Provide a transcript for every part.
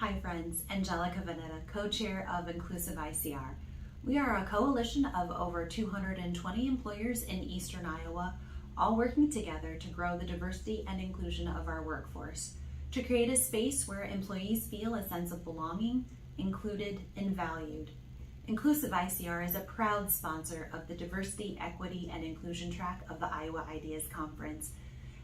Hi friends, Angelica Vanetta, co-chair of Inclusive ICR. We are a coalition of over 220 employers in Eastern Iowa, all working together to grow the diversity and inclusion of our workforce, to create a space where employees feel a sense of belonging, included, and valued. Inclusive ICR is a proud sponsor of the Diversity, Equity, and Inclusion track of the Iowa Ideas Conference.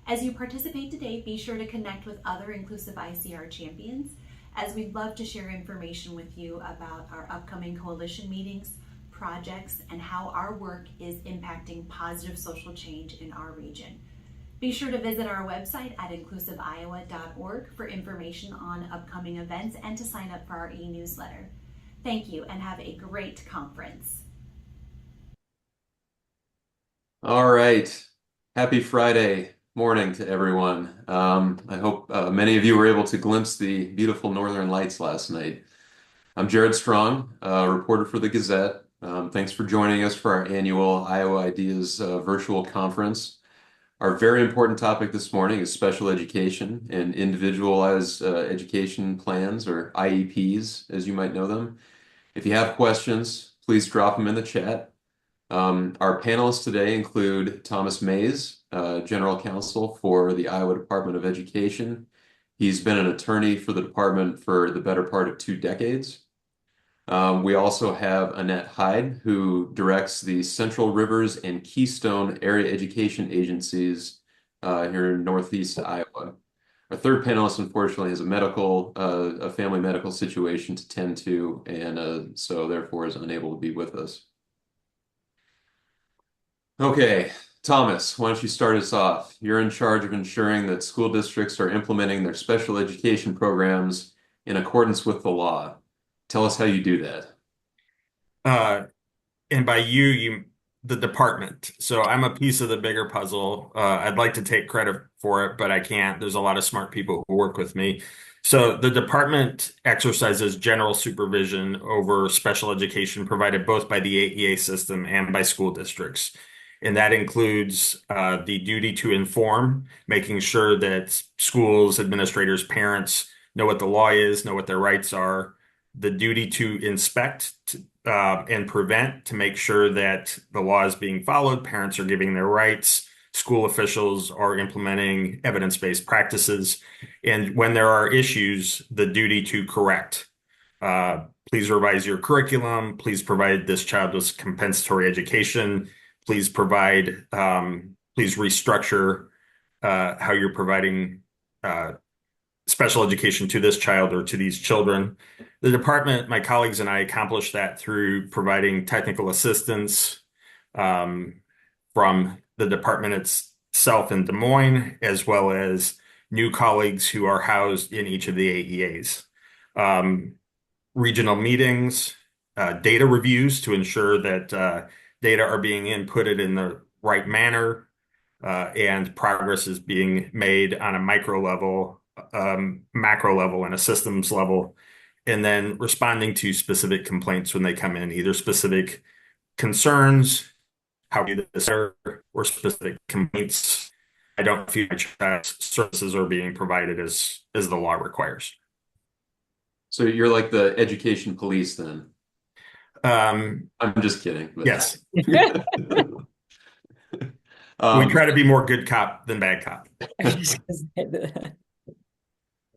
As you participate today, be sure to connect with other Inclusive ICR champions, as we'd love to share information with you about our upcoming coalition meetings, projects, and how our work is impacting positive social change in our region. Be sure to visit our website at inclusiveiowa.org for information on upcoming events and to sign up for our e-newsletter. Thank you and have a great conference. All right. Happy Friday morning to everyone. I hope many of you were able to glimpse the beautiful Northern Lights last night. I'm Jared Strong, reporter for the Gazette. Thanks for joining us for our annual Iowa Ideas virtual conference. Our very important topic this morning is special education and individualized education plans, or IEPs, as you might know them. If you have questions, please drop them in the chat. Our panelists today include Thomas Mays, General Counsel for the Iowa Department of Education. He's been an attorney for the department for the better part of 2 decades. We also have Annette Hyde, who directs the Central Rivers and Keystone Area Education Agencies here in Northeast Iowa. Our third panelist, unfortunately, has a family medical situation to tend to, and so therefore is unable to be with us. Okay, Thomas, why don't you start us off? You're in charge of ensuring that school districts are implementing their special education programs in accordance with the law. Tell us how you do that. And by you, the department. So I'm a piece of the bigger puzzle. I'd like to take credit for it, but I can't. There's a lot of smart people who work with me. So the department exercises general supervision over special education provided both by the AEA system and by school districts. And that includes the duty to inform, making sure that schools, administrators, parents know what the law is, know what their rights are, the duty to inspect and prevent, to make sure that the law is being followed, parents are giving their rights, school officials are implementing evidence-based practices, and when there are issues, the duty to correct. Please revise your curriculum, please provide this child with compensatory education, please restructure how you're providing special education to this child or to these children. The department, my colleagues and I accomplish that through providing technical assistance from the department itself in Des Moines, as well as new colleagues who are housed in each of the AEAs. Regional meetings, data reviews to ensure that data are being inputted in the right manner, and progress is being made on a micro level, macro level, and a systems level, and then responding to specific complaints when they come in, either specific concerns, how do this, or specific complaints. I don't feel that services are being provided as the law requires. So you're like the education police then? I'm just kidding. But... Yes. We try to be more good cop than bad cop.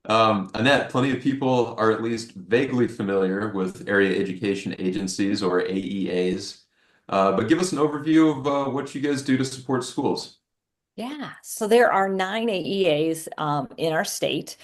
Annette, plenty of people are at least vaguely familiar with area education agencies, or AEAs, but give us an overview of what you guys do to support schools. Yeah, so there are 9 AEAs in our state,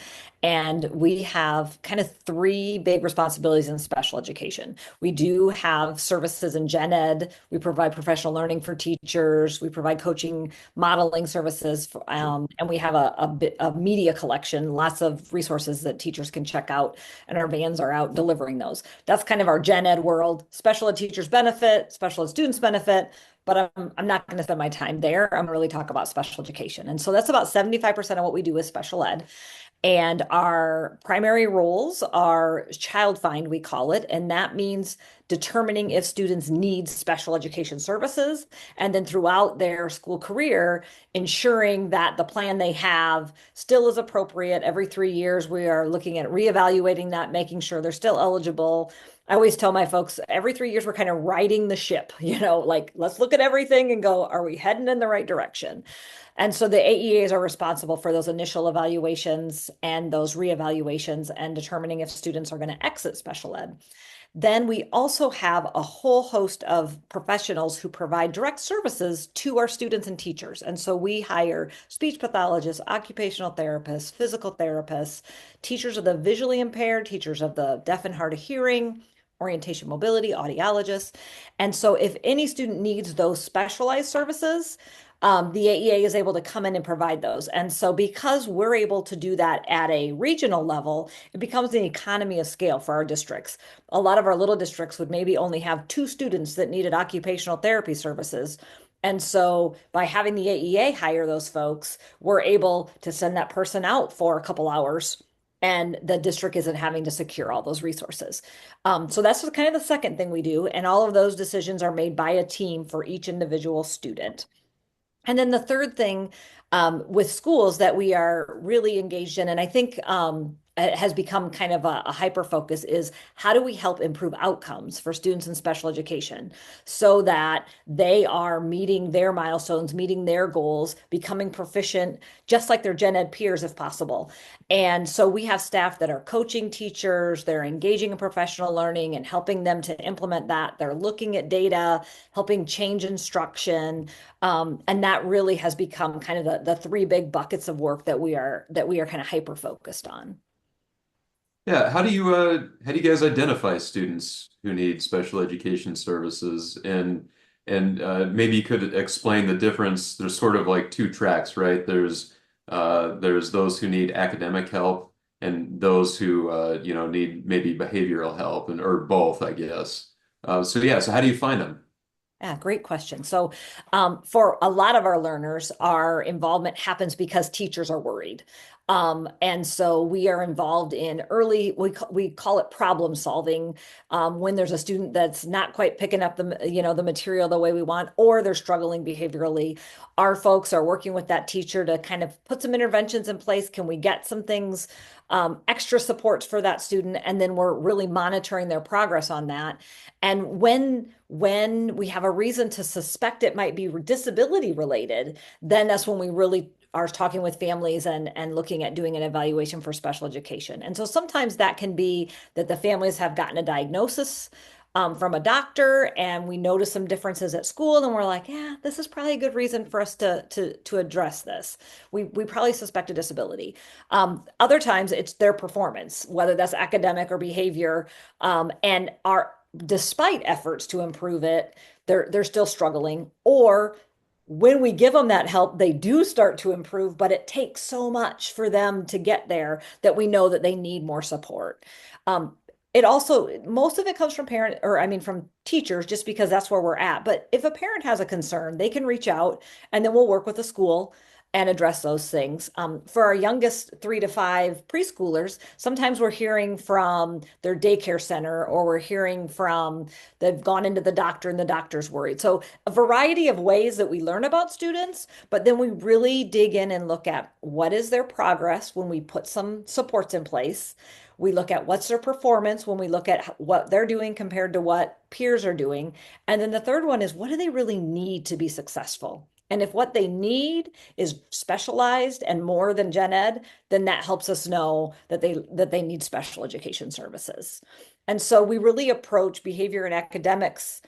and we have kind of 3 big responsibilities in special education. We do have services in gen ed. We provide professional learning for teachers. We provide coaching, modeling services, and we have a bit of media collection, lots of resources that teachers can check out, and our vans are out delivering those. That's kind of our gen ed world. Special ed teachers benefit, special ed students benefit, but I'm not going to spend my time there. I'm really talk about special education. And so that's about 75% of what we do with special ed. And our primary roles are child find, we call it. And that means determining if students need special education services, and then throughout their school career, ensuring that the plan they have still is appropriate. Every 3 years, we are looking at reevaluating that, making sure they're still eligible. I always tell my folks every 3 years, we're kind of righting the ship, like let's look at everything and go, are we heading in the right direction? And so the AEAs are responsible for those initial evaluations and those reevaluations and determining if students are going to exit special ed. Then we also have a whole host of professionals who provide direct services to our students and teachers. And so we hire speech pathologists, occupational therapists, physical therapists, teachers of the visually impaired, teachers of the deaf and hard of hearing, orientation mobility, audiologists. And so if any student needs those specialized services, the AEA is able to come in and provide those. And so because we're able to do that at a regional level, it becomes an economy of scale for our districts. A lot of our little districts would maybe only have 2 students that needed occupational therapy services. And so by having the AEA hire those folks, we're able to send that person out for a couple hours, and the district isn't having to secure all those resources. So that's kind of the second thing we do. And all of those decisions are made by a team for each individual student. And then the third thing with schools that we are really engaged in, and I think it has become kind of a hyper focus, is how do we help improve outcomes for students in special education so that they are meeting their milestones, meeting their goals, becoming proficient, just like their gen ed peers if possible. And so we have staff that are coaching teachers, they're engaging in professional learning and helping them to implement that. They're looking at data, helping change instruction. And that really has become kind of the 3 big buckets of work that we are kind of hyper focused on. Yeah, how do you guys identify students who need special education services? And maybe you could explain the difference. There's sort of like 2 tracks, right? There's those who need academic help and those who need maybe behavioral help, or both, I guess. So how do you find them? Yeah, great question. So, for a lot of our learners, our involvement happens because teachers are worried. And so we are involved in we call it problem solving, when there's a student that's not quite picking up the material the way we want, or they're struggling behaviorally. Our folks are working with that teacher to kind of put some interventions in place. Can we get some things, extra supports for that student? And then we're really monitoring their progress on that. And when we have a reason to suspect it might be disability related, then that's when we really are talking with families and looking at doing an evaluation for special education. And so sometimes that can be that the families have gotten a diagnosis from a doctor, and we notice some differences at school, and we're like, yeah, this is probably a good reason for us to address this. We probably suspect a disability. Other times it's their performance, whether that's academic or behavior, and despite efforts to improve it, they're still struggling. Or when we give them that help, they do start to improve, but it takes so much for them to get there that we know that they need more support. Most of it comes from from teachers, just because that's where we're at. But if a parent has a concern, they can reach out, and then we'll work with the school and address those things. For our youngest 3 to 5 preschoolers, sometimes we're hearing from their daycare center, or we're hearing from they've gone into the doctor and the doctor's worried. So a variety of ways that we learn about students, but then we really dig in and look at what is their progress when we put some supports in place. We look at what's their performance when we look at what they're doing compared to what peers are doing. And then the third one is, what do they really need to be successful? And if what they need is specialized and more than gen ed, then that helps us know that they need special education services. And so we really approach behavior and academics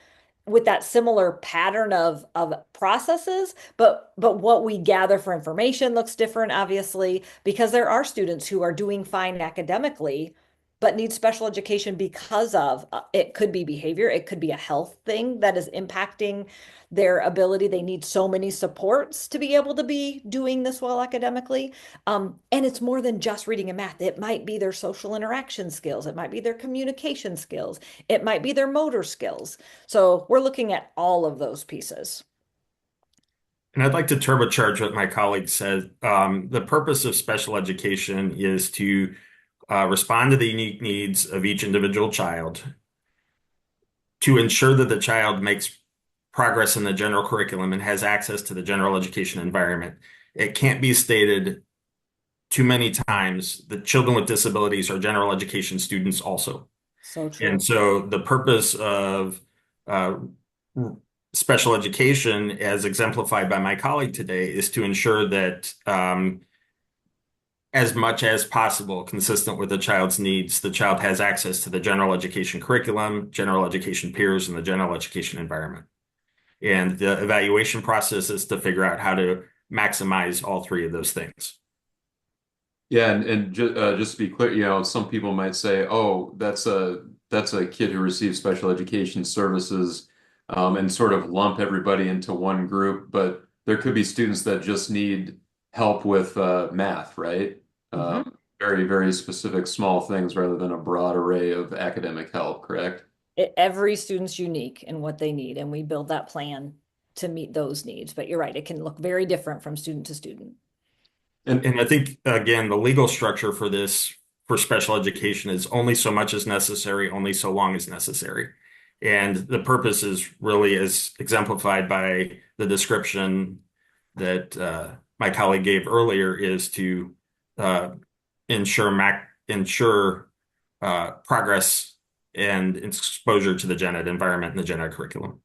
with that similar pattern of processes, but what we gather for information looks different, obviously, because there are students who are doing fine academically, but need special education because of it could be behavior, it could be a health thing that is impacting their ability. They need so many supports to be able to be doing this well academically. And it's more than just reading and math. It might be their social interaction skills. It might be their communication skills. It might be their motor skills. So we're looking at all of those pieces. And I'd like to turbocharge what my colleague said. The purpose of special education is to respond to the unique needs of each individual child, to ensure that the child makes progress in the general curriculum and has access to the general education environment. It can't be stated too many times that children with disabilities are general education students also. So true. And so the purpose of uh, special education, as exemplified by my colleague today, is to ensure that as much as possible, consistent with the child's needs, the child has access to the general education curriculum, general education peers, and the general education environment. And the evaluation process is to figure out how to maximize all three of those things. Yeah, and just to be clear, some people might say, "Oh, that's a kid who receives special education services," and sort of lump everybody into one group. But there could be students that just need help with math, right? Very, very specific, small things rather than a broad array of academic help, correct? Every student's unique in what they need, and we build that plan to meet those needs. But you're right, it can look very different from student to student. And I think, again, the legal structure for this, for special education, is only so much as necessary, only so long as necessary. And the purpose is really as exemplified by the description that my colleague gave earlier, is to ensure progress and exposure to the gen ed environment and the gen ed curriculum.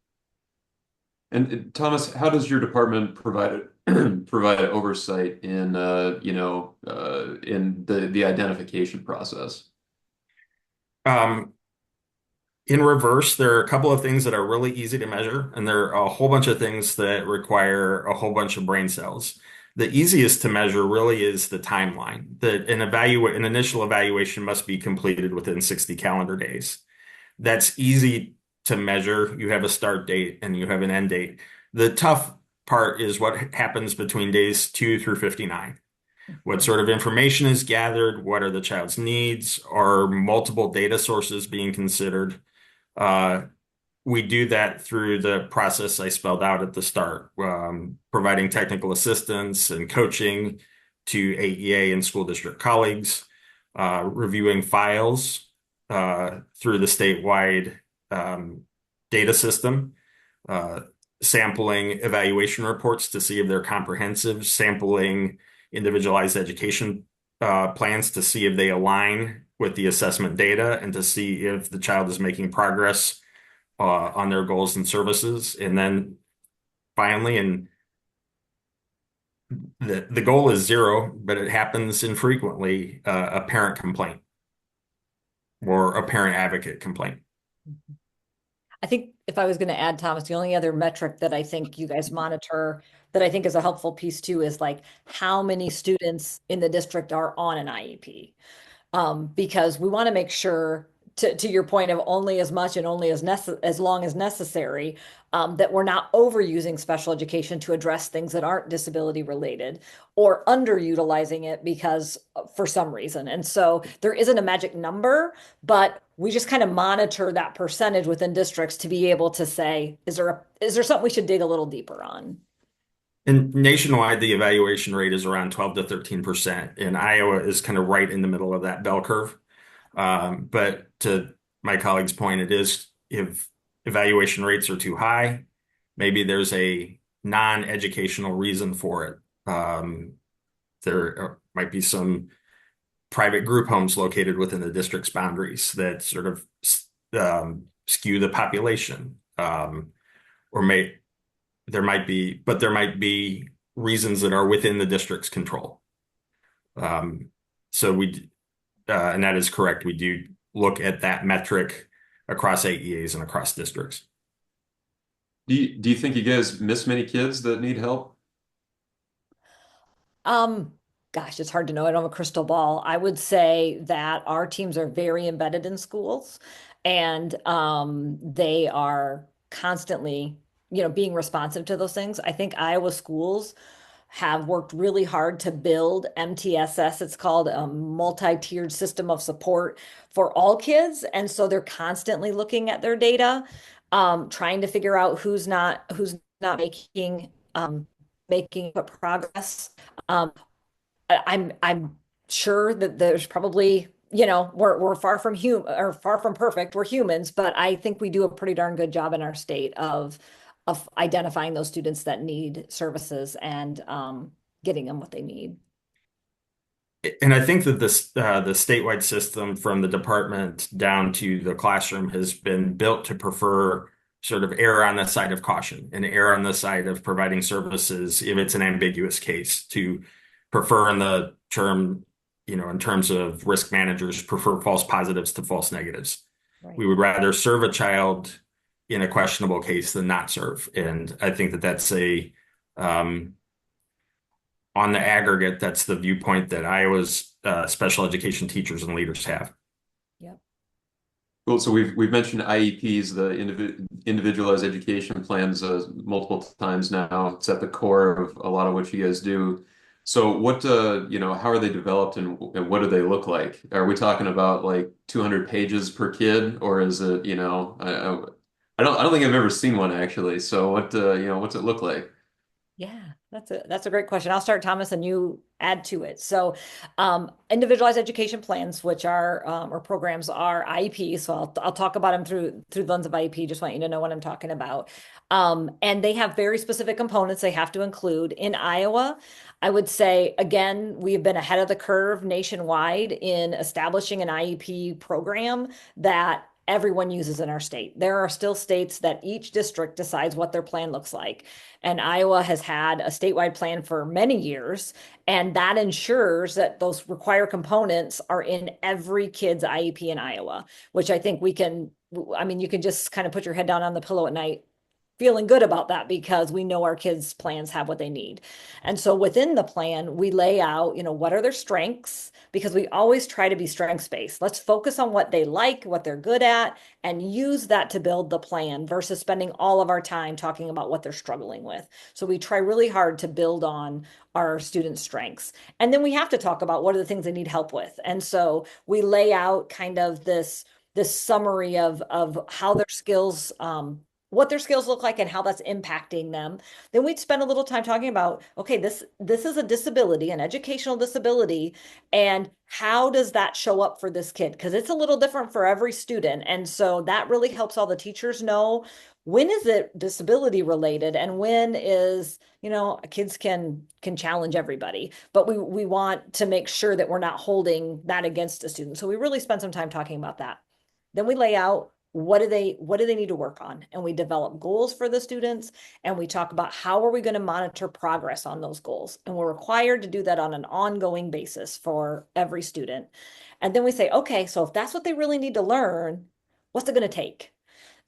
And Thomas, how does your department provide oversight in in the identification process? In reverse, there are a couple of things that are really easy to measure, and there are a whole bunch of things that require a whole bunch of brain cells. The easiest to measure really is the timeline. That an initial evaluation must be completed within 60 calendar days. That's easy to measure. You have a start date and you have an end date. The tough part is what happens between days 2 through 59. What sort of information is gathered? What are the child's needs? Are multiple data sources being considered? We do that through the process I spelled out at the start, providing technical assistance and coaching to AEA and school district colleagues, reviewing files through the statewide data system, sampling evaluation reports to see if they're comprehensive, sampling individualized education plans to see if they align with the assessment data and to see if the child is making progress on their goals and services. And then finally, and the goal is zero, but it happens infrequently, a parent complaint or a parent advocate complaint. I think if I was going to add, Thomas, the only other metric that I think you guys monitor that I think is a helpful piece too is like how many students in the district are on an IEP. Because we want to make sure, to your point of only as much and only as long as necessary, that we're not overusing special education to address things that aren't disability related or underutilizing it because for some reason. And so there isn't a magic number, but we just kind of monitor that percentage within districts to be able to say, is there something we should dig a little deeper on? And nationwide, the evaluation rate is around 12 to 13%, and Iowa is kind of right in the middle of that bell curve. But to my colleague's point, it is, if evaluation rates are too high, maybe there's a non-educational reason for it. There might be some private group homes located within the district's boundaries that sort of skew the population, or there might be reasons that are within the district's control. So and that is correct. We do look at that metric across AEAs and across districts. Do you think you guys miss many kids that need help? Gosh, it's hard to know. I don't have a crystal ball. I would say that our teams are very embedded in schools, and they are constantly, being responsive to those things. I think Iowa schools have worked really hard to build MTSS. It's called a multi-tiered system of support for all kids. And so they're constantly looking at their data, trying to figure out who's not making progress. I'm sure that there's probably we're far from perfect. We're humans, but I think we do a pretty darn good job in our state of identifying those students that need services and getting them what they need. And I think that the statewide system from the department down to the classroom has been built to prefer sort of err on the side of caution and err on the side of providing services if it's an ambiguous case, to prefer in the term, in terms of risk managers, prefer false positives to false negatives. Right. We would rather serve a child in a questionable case than not serve. And I think that that's on the aggregate, that's the viewpoint that Iowa's special education teachers and leaders have. Yep. Cool. So we've mentioned IEPs, the individualized education plans, multiple times now. It's at the core of a lot of what you guys do. So what, how are they developed and what do they look like? Are we talking about like 200 pages per kid, or is it, I don't think I've ever seen one actually. So what's it look like? Yeah, that's a great question. I'll start, Thomas, and you add to it. So, individualized education plans, which are or programs, are IEP. So I'll talk about them through the lens of IEP. Just want you to know what I'm talking about. And they have very specific components they have to include. In Iowa, I would say again, we've been ahead of the curve nationwide in establishing an IEP program that everyone uses in our state. There are still states that each district decides what their plan looks like. And Iowa has had a statewide plan for many years, and that ensures that those required components are in every kid's IEP in Iowa, which I think you can just kind of put your head down on the pillow at night feeling good about that because we know our kids' plans have what they need. And so within the plan, we lay out, what are their strengths? Because we always try to be strengths-based. Let's focus on what they like, what they're good at, and use that to build the plan versus spending all of our time talking about what they're struggling with. So we try really hard to build on our students' strengths. And then we have to talk about what are the things they need help with. And so we lay out kind of this summary of how their skills, what their skills look like and how that's impacting them. Then we'd spend a little time talking about, okay, this is a disability, an educational disability, and how does that show up for this kid? Because it's a little different for every student. And so that really helps all the teachers know when is it disability related and when is, kids can challenge everybody. But we want to make sure that we're not holding that against a student. So we really spend some time talking about that. Then we lay out what do they need to work on, and we develop goals for the students, and we talk about how are we going to monitor progress on those goals, and we're required to do that on an ongoing basis for every student. And then we say, okay, so if that's what they really need to learn, what's it going to take?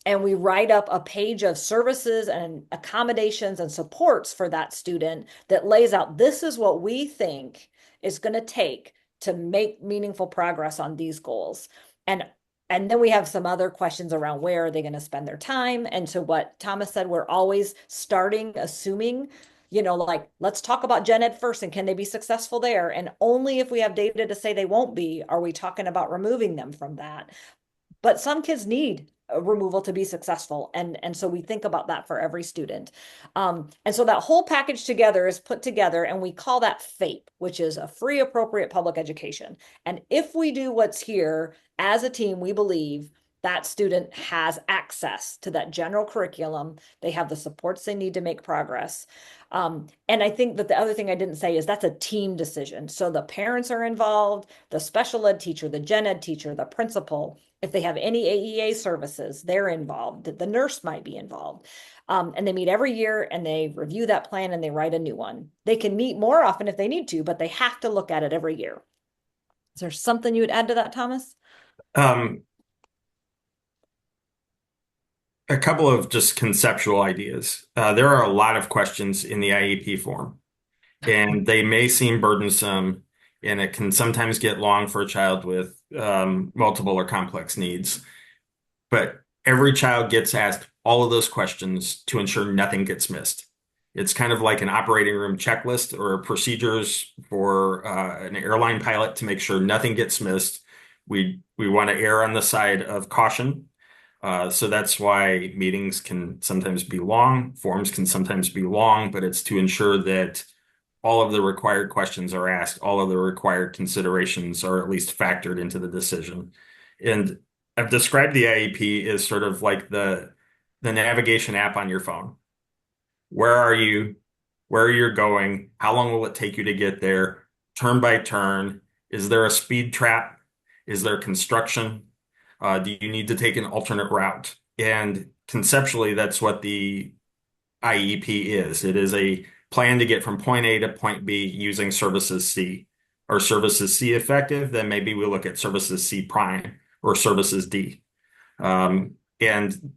And we write up a page of services and accommodations and supports for that student that lays out, this is what we think is going to take to make meaningful progress on these goals. And then we have some other questions around where are they going to spend their time. And so what Thomas said, we're always assuming, let's talk about gen ed first and can they be successful there? And only if we have data to say they won't be, are we talking about removing them from that. But some kids need a removal to be successful. And so we think about that for every student. And so that whole package together is put together and we call that FAPE, which is a free appropriate public education. And if we do what's here as a team, we believe that student has access to that general curriculum. They have the supports they need to make progress. And I think that the other thing I didn't say is that's a team decision. So the parents are involved, the special ed teacher, the gen ed teacher, the principal. If they have any AEA services, they're involved. The nurse might be involved. And they meet every year and they review that plan and they write a new one. They can meet more often if they need to, but they have to look at it every year. Is there something you would add to that, Thomas? A couple of just conceptual ideas. There are a lot of questions in the IEP form, and they may seem burdensome, and it can sometimes get long for a child with multiple or complex needs. But every child gets asked all of those questions to ensure nothing gets missed. It's kind of like an operating room checklist or procedures for an airline pilot to make sure nothing gets missed. We want to err on the side of caution. So that's why meetings can sometimes be long, forms can sometimes be long, but it's to ensure that all of the required questions are asked, all of the required considerations are at least factored into the decision. And I've described the IEP as sort of like the navigation app on your phone. Where are you? Where you're going? How long will it take you to get there? Turn by turn. Is there a speed trap? Is there construction? Do you need to take an alternate route? And conceptually, that's what the IEP is. It is a plan to get from point A to point B using services C. Are services C effective? Then maybe we look at services C prime or services D. And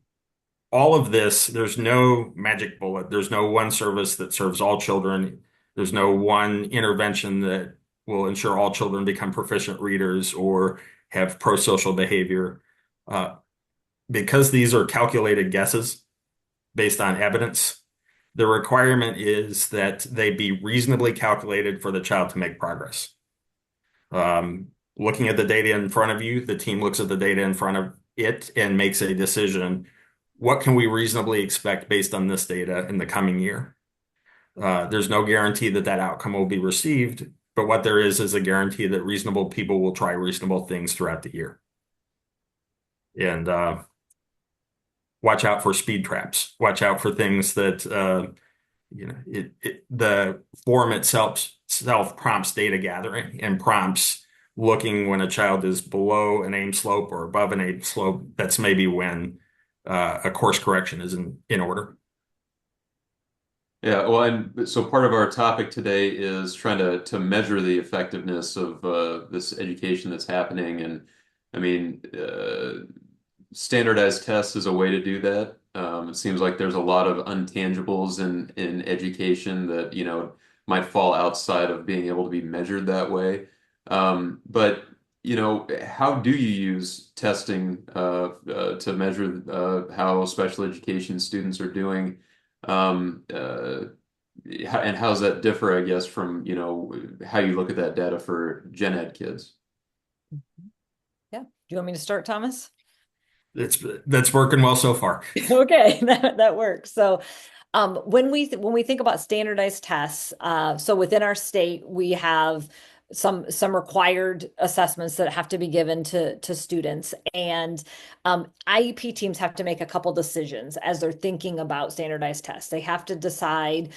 all of this, there's no magic bullet. There's no one service that serves all children. There's no one intervention that will ensure all children become proficient readers or have pro-social behavior. Because these are calculated guesses based on evidence, the requirement is that they be reasonably calculated for the child to make progress. Looking at the data in front of you, the team looks at the data in front of it and makes a decision. What can we reasonably expect based on this data in the coming year? There's no guarantee that that outcome will be received, but what there is a guarantee that reasonable people will try reasonable things throughout the year. And watch out for speed traps. Watch out for things that the form itself prompts data gathering and prompts looking when a child is below an aim slope or above an aim slope. That's maybe when a course correction is in order. Yeah, well, and so part of our topic today is trying to measure the effectiveness of this education that's happening. And I mean, standardized tests is a way to do that. It seems like there's a lot of intangibles in education that, might fall outside of being able to be measured that way. But, how do you use testing to measure how special education students are doing? And how does that differ, I guess, from, how you look at that data for gen ed kids? Yeah. Do you want me to start, Thomas? That's working well so far. Okay, that works. So when we think about standardized tests, so within our state, we have some required assessments that have to be given to students, and IEP teams have to make a couple decisions as they're thinking about standardized tests. They have to decide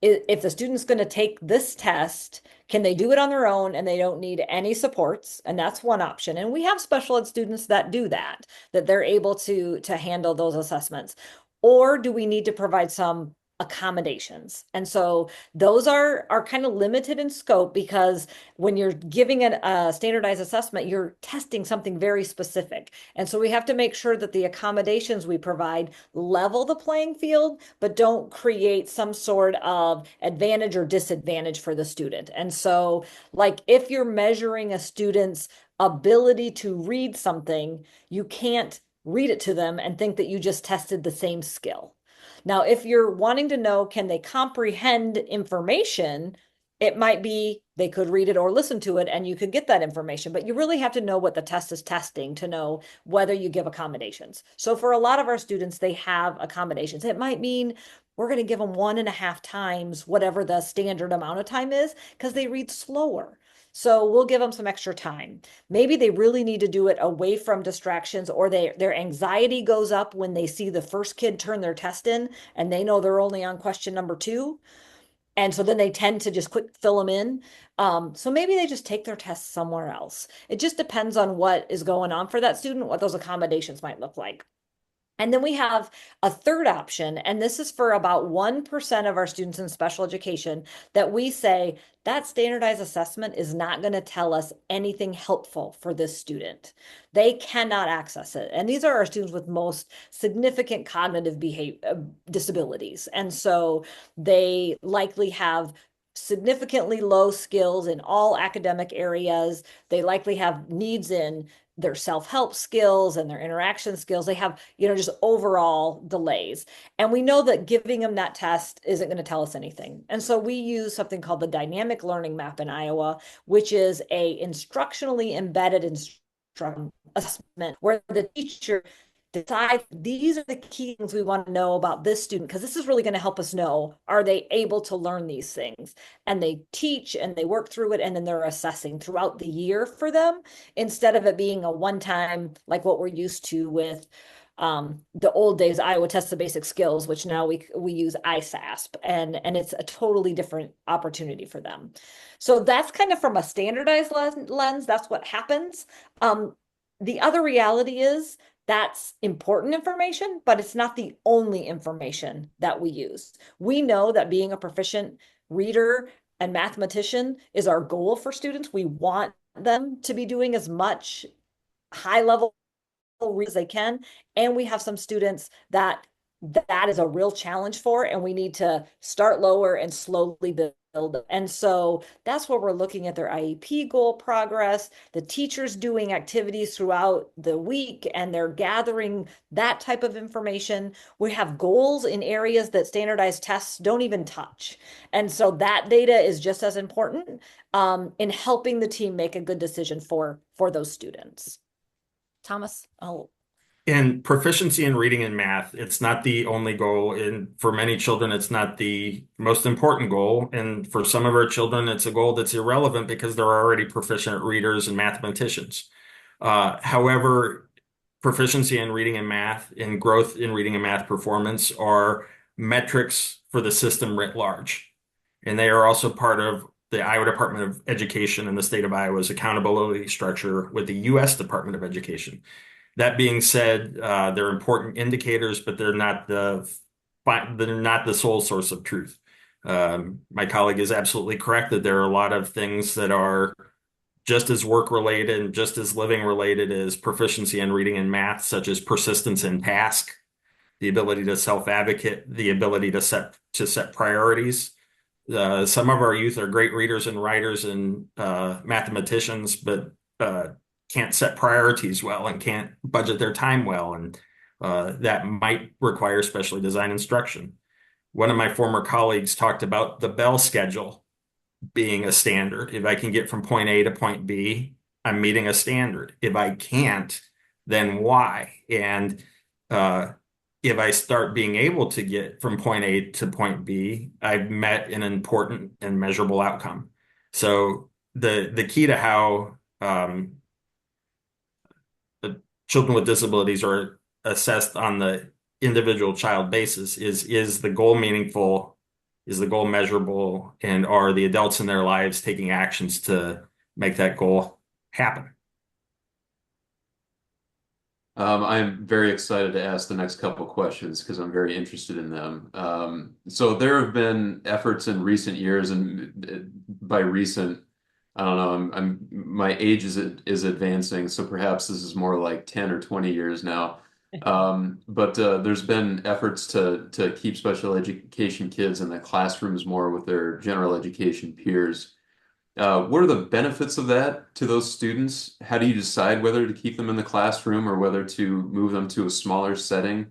if the student's going to take this test, can they do it on their own and they don't need any supports? And that's one option. And we have special ed students that do that they're able to handle those assessments. Or do we need to provide some accommodations? And so those are kind of limited in scope, because when you're giving a standardized assessment, you're testing something very specific. And so we have to make sure that the accommodations we provide level the playing field, but don't create some sort of advantage or disadvantage for the student. And so, like, if you're measuring a student's ability to read something, you can't read it to them and think that you just tested the same skill. Now, if you're wanting to know, can they comprehend information, it might be they could read it or listen to it and you could get that information, but you really have to know what the test is testing to know whether you give accommodations. So for a lot of our students, they have accommodations. It might mean we're going to give them 1.5 times whatever the standard amount of time is because they read slower. So we'll give them some extra time. Maybe they really need to do it away from distractions, or their anxiety goes up when they see the first kid turn their test in and they know they're only on question number 2. And so then they tend to just quick fill them in. So maybe they just take their test somewhere else. It just depends on what is going on for that student, what those accommodations might look like. And then we have a third option, and this is for about 1% of our students in special education, that we say that standardized assessment is not going to tell us anything helpful for this student. They cannot access it. And these are our students with most significant cognitive disabilities. And so they likely have significantly low skills in all academic areas. They likely have needs in their self-help skills and their interaction skills. They have, just overall delays. And we know that giving them that test isn't going to tell us anything. And so we use something called the dynamic learning map in Iowa, which is a instructionally embedded instruction assessment where the teacher decide these are the key things we want to know about this student, because this is really going to help us know, are they able to learn these things? And they teach and they work through it, and then they're assessing throughout the year for them, instead of it being a one-time, like what we're used to with the old days, Iowa Test the Basic Skills, which now we use ISASP, and it's a totally different opportunity for them. So that's kind of from a standardized lens, that's what happens. The other reality is that's important information, but it's not the only information that we use. We know that being a proficient reader and mathematician is our goal for students. We want them to be doing as much high level as they can. And we have some students that is a real challenge for, and we need to start lower and slowly build. And so that's where we're looking at their IEP goal progress, the teachers doing activities throughout the week, and they're gathering that type of information. We have goals in areas that standardized tests don't even touch. And so that data is just as important in helping the team make a good decision for those students. Thomas, In proficiency in reading and math, it's not the only goal. And for many children, it's not the most important goal. And for some of our children, it's a goal that's irrelevant because they're already proficient readers and mathematicians. However, proficiency in reading and math and growth in reading and math performance are metrics for the system writ large. And they are also part of the Iowa Department of Education and the state of Iowa's accountability structure with the U.S. Department of Education. That being said, they're important indicators, but they're not the sole source of truth. My colleague is absolutely correct that there are a lot of things that are just as work related and just as living related as proficiency in reading and math, such as persistence in task, the ability to self-advocate, the ability to set priorities. Some of our youth are great readers and writers and mathematicians, but can't set priorities well and can't budget their time well, and that might require specially designed instruction. One of my former colleagues talked about the bell schedule being a standard. If I can get from point A to point B, I'm meeting a standard. If I can't, then why? And if I start being able to get from point A to point B, I've met an important and measurable outcome. So the key to how the children with disabilities are assessed on the individual child basis is the goal meaningful, is the goal measurable, and are the adults in their lives taking actions to make that goal happen? I'm very excited to ask the next couple questions because I'm very interested in them. So there have been efforts in recent years, and by recent, I don't know, my age is advancing, so perhaps this is more like 10 or 20 years now. But there's been efforts to keep special education kids in the classrooms more with their general education peers. What are the benefits of that to those students? How do you decide whether to keep them in the classroom or whether to move them to a smaller setting?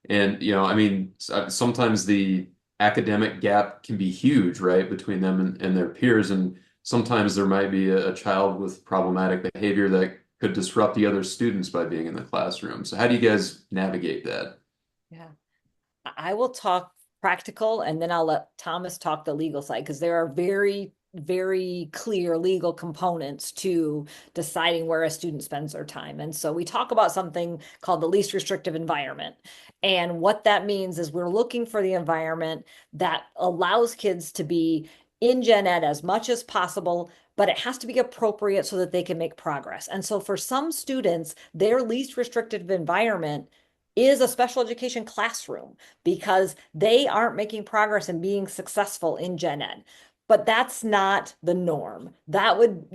And, I mean, sometimes the academic gap can be huge, right, between them and their peers. And sometimes there might be a child with problematic behavior that could disrupt the other students by being in the classroom. So how do you guys navigate that? yeah, I will talk practical, and then I'll let Thomas talk the legal side, because there are very, very clear legal components to deciding where a student spends their time. And so we talk about something called the least restrictive environment. And what that means is we're looking for the environment that allows kids to be in gen ed as much as possible, but it has to be appropriate so that they can make progress. And so for some students, their least restrictive environment is a special education classroom because they aren't making progress and being successful in gen ed. But that's not the norm. That would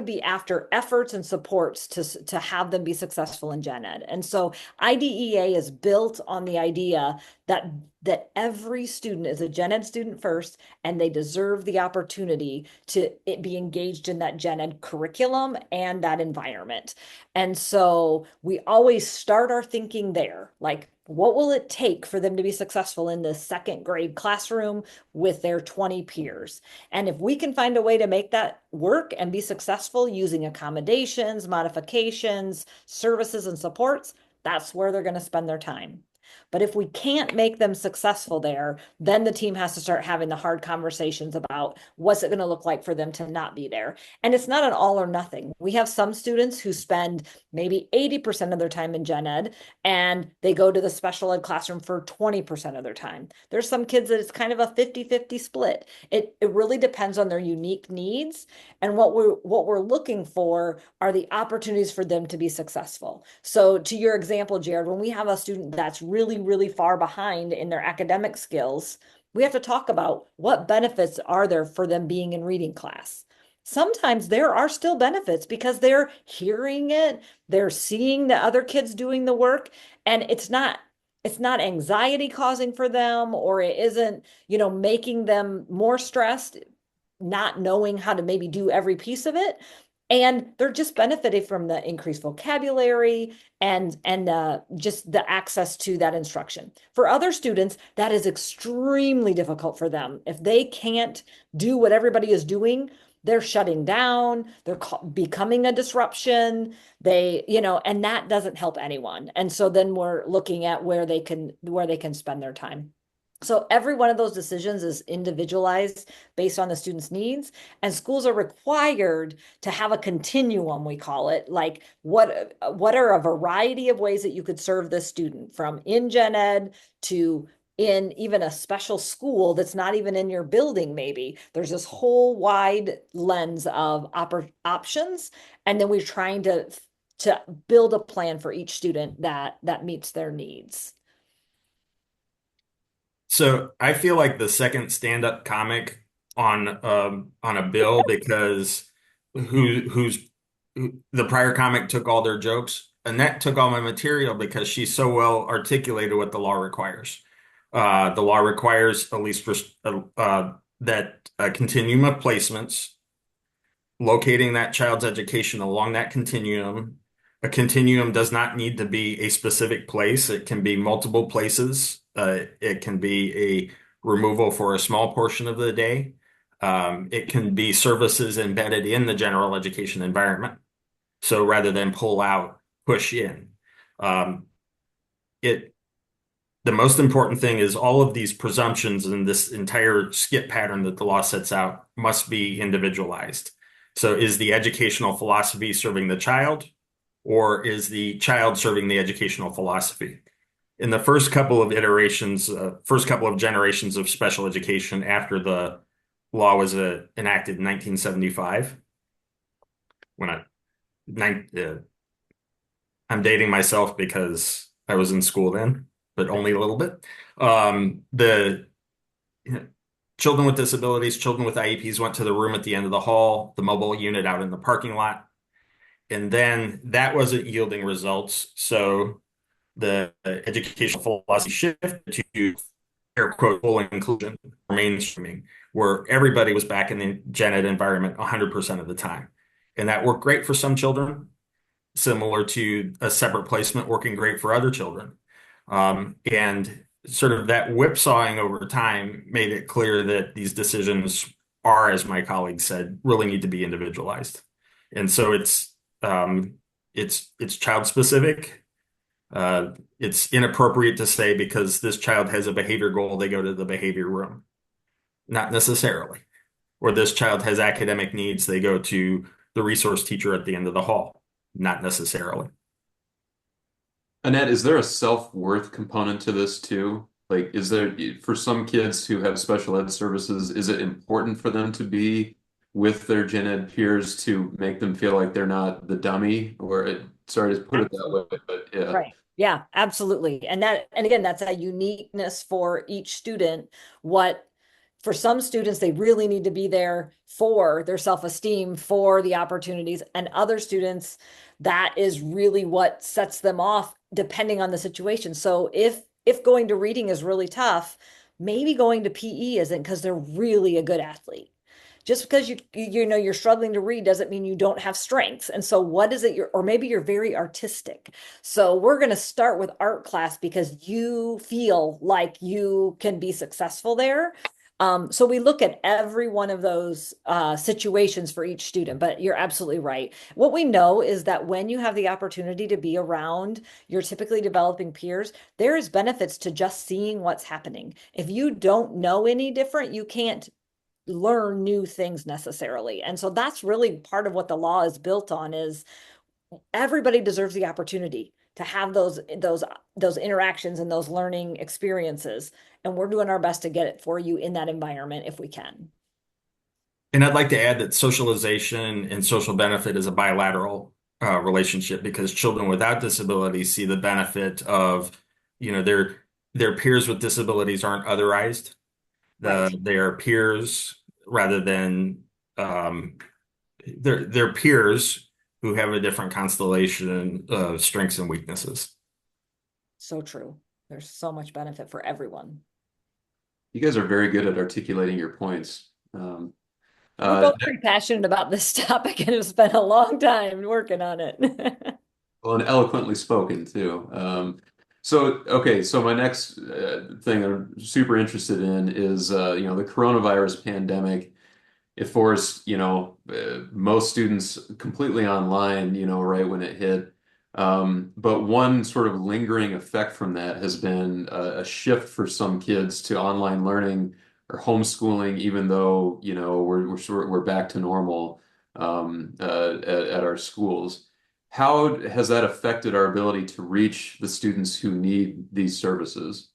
be after efforts and supports to have them be successful in gen ed. And so IDEA is built on the idea that every student is a gen ed student first, and they deserve the opportunity to be engaged in that gen ed curriculum and that environment. And so we always start our thinking there, like, what will it take for them to be successful in the second grade classroom with their 20 peers? And if we can find a way to make that work and be successful using accommodations, modifications, services, and supports, that's where they're going to spend their time. But if we can't make them successful there, then the team has to start having the hard conversations about what's it going to look like for them to not be there. And it's not an all or nothing. We have some students who spend maybe 80% of their time in gen ed and they go to the special ed classroom for 20% of their time. There's some kids that it's kind of a 50-50 split. It really depends on their unique needs. And what we're looking for are the opportunities for them to be successful. So to your example, Jared, when we have a student that's really far behind in their academic skills, we have to talk about what benefits are there for them being in reading class. Sometimes there are still benefits because they're hearing it, they're seeing the other kids doing the work, and it's not anxiety causing for them, or it isn't, making them more stressed, not knowing how to maybe do every piece of it. And they're just benefiting from the increased vocabulary and just the access to that instruction. For other students, that is extremely difficult for them. If they can't do what everybody is doing, they're shutting down, they're becoming a disruption, and that doesn't help anyone. And so then we're looking at where they can spend their time. So every one of those decisions is individualized based on the student's needs, and schools are required to have a continuum, we call it, like what are a variety of ways that you could serve this student, from in gen ed to in even a special school that's not even in your building. Maybe there's this whole wide lens of options, and then we're trying to build a plan for each student that meets their needs. So I feel like the second stand-up comic on a bill, because the prior comic took all their jokes. Annette took all my material because she's so well articulated what the law requires. The law requires, at least for that continuum of placements, locating that child's education along that continuum. A continuum does not need to be a specific place. It can be multiple places. It can be a removal for a small portion of the day. It can be services embedded in the general education environment. So rather than pull out, push in. The most important thing is all of these presumptions and this entire skip pattern that the law sets out must be individualized. So is the educational philosophy serving the child, or is the child serving the educational philosophy? In the first couple of generations of special education after the law was enacted in 1975, I'm dating myself because I was in school then, but only a little bit. The children with disabilities, children with IEPs went to the room at the end of the hall, the mobile unit out in the parking lot. And then that wasn't yielding results. So the educational philosophy shifted to air quote full inclusion or mainstreaming, where everybody was back in the gen ed environment 100% of the time. And that worked great for some children, similar to a separate placement working great for other children. And sort of that whipsawing over time made it clear that these decisions are, as my colleague said, really need to be individualized. And so it's child specific. It's inappropriate to say because this child has a behavior goal, they go to the behavior room. Not necessarily. Or this child has academic needs, they go to the resource teacher at the end of the hall. Not necessarily. Annette, is there a self-worth component to this too? Like, is there, for some kids who have special ed services, is it important for them to be with their gen ed peers to make them feel like they're not the dummy? Sorry to put it that way, but yeah. Right. Yeah, absolutely. And again, that's a uniqueness for each student. For some students, they really need to be there for their self-esteem, for the opportunities, and other students, that is really what sets them off depending on the situation. So if going to reading is really tough, maybe going to PE isn't, because they're really a good athlete. Just because you're struggling to read doesn't mean you don't have strengths. And so what is it or maybe you're very artistic. So we're going to start with art class because you feel like you can be successful there. So we look at every one of those situations for each student, but you're absolutely right. What we know is that when you have the opportunity to be around your typically developing peers, there is benefits to just seeing what's happening. If you don't know any different, you can't learn new things necessarily. And so that's really part of what the law is built on is everybody deserves the opportunity to have those interactions and those learning experiences, and we're doing our best to get it for you in that environment if we can. And I'd like to add that socialization and social benefit is a bilateral relationship because children without disabilities see the benefit of, their peers with disabilities aren't otherized. Right. They are peers rather than they're peers who have a different constellation of strengths and weaknesses. So true. There's so much benefit for everyone. You guys are very good at articulating your points. We're both pretty passionate about this topic and have spent a long time working on it. Well, and eloquently spoken too. So my next thing I'm super interested in is the coronavirus pandemic. It forced most students completely online, right when it hit. But one sort of lingering effect from that has been a shift for some kids to online learning or homeschooling, even though we're back to normal at our schools. How has that affected our ability to reach the students who need these services?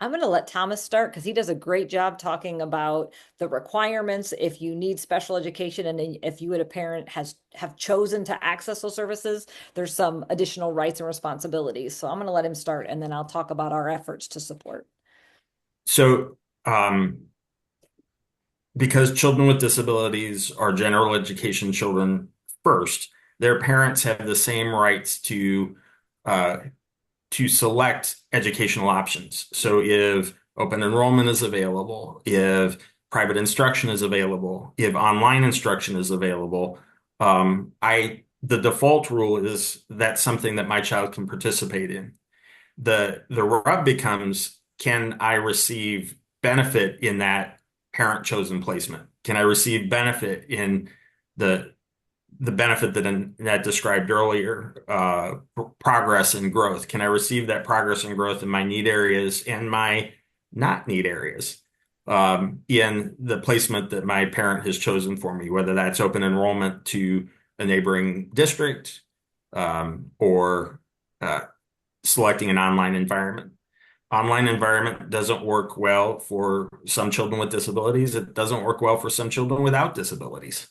I'm going to let Thomas start because he does a great job talking about the requirements if you need special education and if you, as a parent, have chosen to access those services, there's some additional rights and responsibilities. So I'm going to let him start and then I'll talk about our efforts to support. So, because children with disabilities are general education children first, their parents have the same rights to select educational options. So if open enrollment is available, if private instruction is available, if online instruction is available, the default rule is that's something that my child can participate in. The rub becomes, can I receive benefit in that parent chosen placement? Can I receive benefit in the benefit that Annette described earlier, progress and growth? Can I receive that progress and growth in my need areas and my not need areas in the placement that my parent has chosen for me, whether that's open enrollment to a neighboring district or selecting an online environment? Online environment doesn't work well for some children with disabilities. It doesn't work well for some children without disabilities.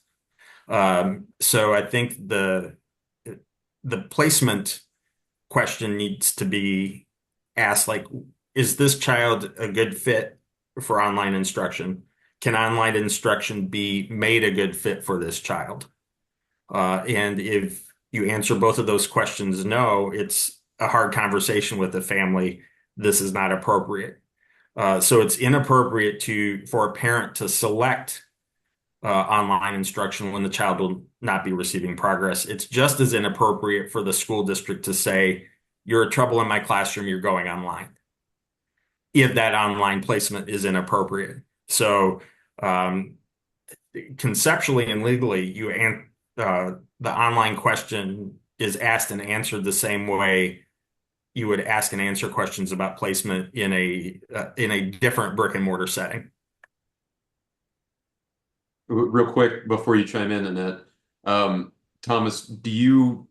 So I think the placement question needs to be asked, like, is this child a good fit for online instruction? Can online instruction be made a good fit for this child? And if you answer both of those questions no, it's a hard conversation with the family. This is not appropriate. So it's inappropriate for a parent to select online instruction when the child will not be receiving progress. It's just as inappropriate for the school district to say, you're a trouble in my classroom, you're going online, if that online placement is inappropriate. So conceptually and legally, the online question is asked and answered the same way you would ask and answer questions about placement in a different brick and mortar setting. Real quick before you chime in, Annette, Thomas, do you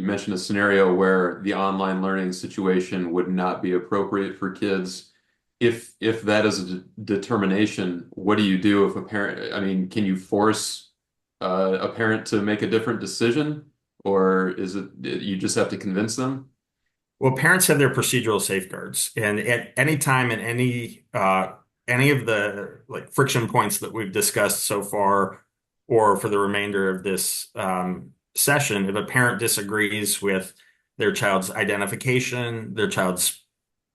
mentioned a scenario where the online learning situation would not be appropriate for kids. If that is a determination, what do you do if a parent, can you force a parent to make a different decision, or is it you just have to convince them? Well, parents have their procedural safeguards, and at any time in any of the friction points that we've discussed so far, or for the remainder of this session, if a parent disagrees with their child's identification, their child's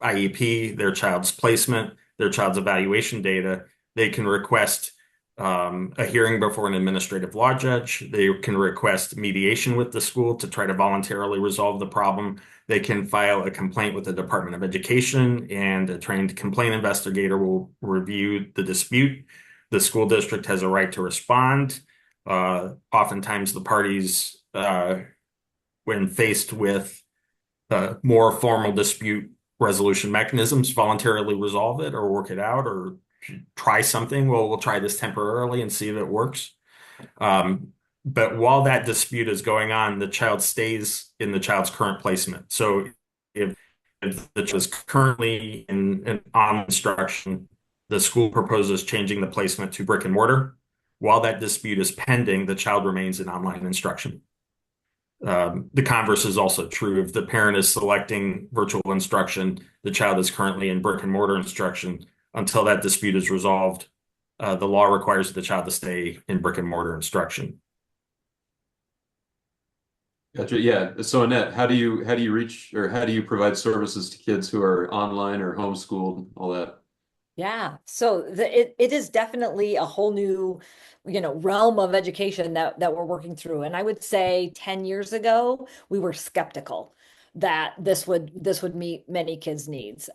IEP, their child's placement, their child's evaluation data, they can request a hearing before an administrative law judge. They can request mediation with the school to try to voluntarily resolve the problem. They can file a complaint with the Department of Education, and a trained complaint investigator will review the dispute. The school district has a right to respond. Oftentimes, the parties, when faced with more formal dispute resolution mechanisms, voluntarily resolve it or work it out or try something. Well, we'll try this temporarily and see if it works. But while that dispute is going on, the child stays in the child's current placement. So if the child is currently in on instruction, the school proposes changing the placement to brick and mortar. While that dispute is pending, the child remains in online instruction. The converse is also true. If the parent is selecting virtual instruction, the child is currently in brick and mortar instruction. Until that dispute is resolved, the law requires the child to stay in brick and mortar instruction. Gotcha. Yeah. So Annette, how do you reach, or how do you provide services to kids who are online or homeschooled, all that? Yeah, so it is definitely a whole new, realm of education that we're working through. And I would say 10 years ago, we were skeptical that this would meet many kids' needs.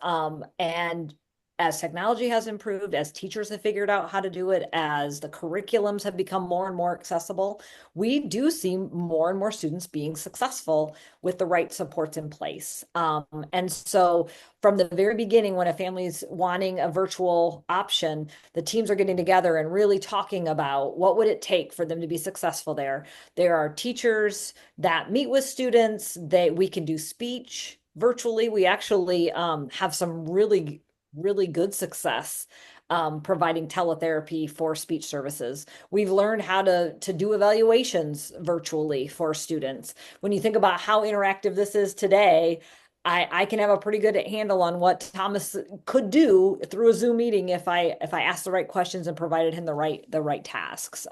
And as technology has improved, as teachers have figured out how to do it, as the curriculums have become more and more accessible, we do see more and more students being successful with the right supports in place. And so from the very beginning, when a family's wanting a virtual option, the teams are getting together and really talking about what would it take for them to be successful there. There are teachers that meet with students. We can do speech virtually. We actually have some really good success providing teletherapy for speech services. We've learned how to do evaluations virtually for students. When you think about how interactive this is today, I can have a pretty good handle on what Thomas could do through a Zoom meeting if I asked the right questions and provided him the right tasks.